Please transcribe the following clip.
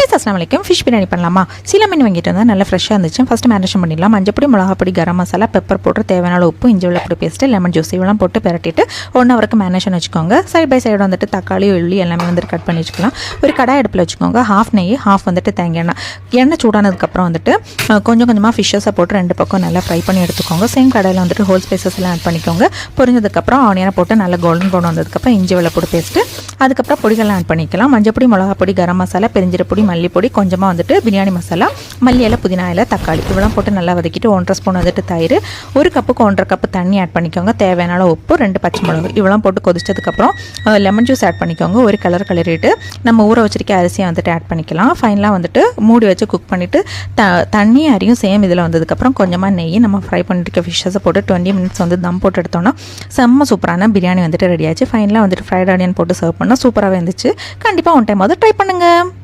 Guys அஸ்ஸலாமு அலைக்கும். Fish biryani பண்ணலாமா? சீலா மீன் வாங்கிட்டு வந்தால் நல்லா ஃப்ரெஷ்ஷாக இருந்துச்சு. ஃபஸ்ட்டு மேரினேஷன் பண்ணிடலாம். மஞ்சப்பொடி, மிளகாப்பொடி, கரம் மசாலா, பெப்பர் போட்டு தேவையான உப்பு, இஞ்சி வெள்ளப்பொடி பேஸ்ட்டு, லெமன் ஜூஸ் இவெல்லாம் போட்டு பிரட்டிட்டு 1 ஹவருக்கு மேரினேஷன் வச்சுக்கோங்க. சைட் பை சைடு வந்துட்டு தக்காளி, உள்ளி எல்லாமே வந்துட்டு கட் பண்ணி வச்சுக்கலாம். ஒரு கடாய் அடுப்பில் வச்சுக்கோங்க. ஹாஃப் நெய், ஹாஃப் வந்துட்டு தேங்காய் எண்ணெய். எண்ணெய் சூடானதுக்கப்புறம் வந்துட்டு கொஞ்சம் கொஞ்சமாக ஃபிஷ்ஷஸை போட்டு 2 பக்கம் நல்லா ஃப்ரை பண்ணி எடுத்துக்கோங்க. சேம் கடாயில் வந்துட்டு ஹோல் ஸ்பைசஸ் எல்லாம் ஆட் பண்ணிக்கோங்க. பொரிஞ்சதுக்கப்புறம் ஆனியனை போட்டு நல்லா கோல்டன் ப்ரௌன் வந்ததுக்கப்புறம் இஞ்சி வெள்ளப்பொடி பேஸ்ட்டு, அதுக்கப்புறம் பொடிகள்லாம் ஆட் பண்ணிக்கலாம். மஞ்சப்பொடி, மிளகாப்பொடி, கரம் மசாலா, பெருஞ்சீரகப்பொடி, மல்லிப்பொடி, கொஞ்சமாக வந்துட்டு பிரியாணி மசாலா, மல்லி இலை, புதினா இலை, தக்காளி இவெல்லாம் போட்டு நல்லா வதக்கிட்டு 1.5 ஸ்பூன் வந்துட்டு தயிர், 1 கப்புக்கு 1.5 கப்பு தண்ணி ஆட் பண்ணிக்கோங்க. தேவையான உப்பு, 2 பச்சை மிளகு இவெல்லாம் போட்டு கொதிச்சதுக்கப்புறம் லெமன் ஜூஸ் ஆட் பண்ணிக்கோங்க. ஒரு கிளறிட்டு நம்ம ஊற வச்சிருக்க அரிசியை வந்துட்டு ஆட் பண்ணிக்கலாம். ஃபைனலாக வந்துட்டு மூடி வச்சு குக் பண்ணிவிட்டு தண்ணி அரியும் சேம் இதில் வந்ததுக்கப்புறம் கொஞ்சமாக நெய் நம்ம ஃப்ரை பண்ணிட்டு ஃபிஷ்ஷஸை போட்டு 20 மினிட்ஸ் வந்து தம் போட்டு எடுத்தோன்னா செம்ம சூப்பரான பிரியாணி வந்துட்டு ரெடி ஆச்சு. ஃபைனலாக வந்துட்டு ஃப்ரைட் ஆனியன் போட்டு சர்வ் பண்ணால் சூப்பராகவே இருந்துச்சு. கண்டிப்பாக ஒன் டைம் வந்து ட்ரை பண்ணுங்கள்.